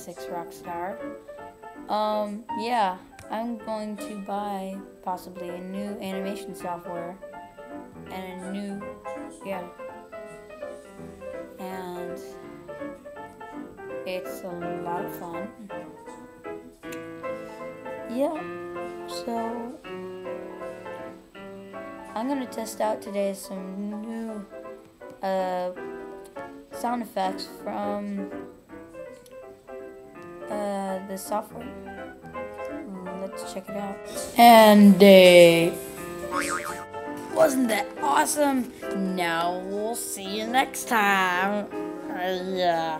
6 Rockstar. Yeah, I'm going to buy possibly a new animation software and a new, yeah, and it's a lot of fun. Yeah, so I'm gonna test out today some new sound effects from the software. Let's check it out. And wasn't that awesome? Now we'll see you next time. Yeah.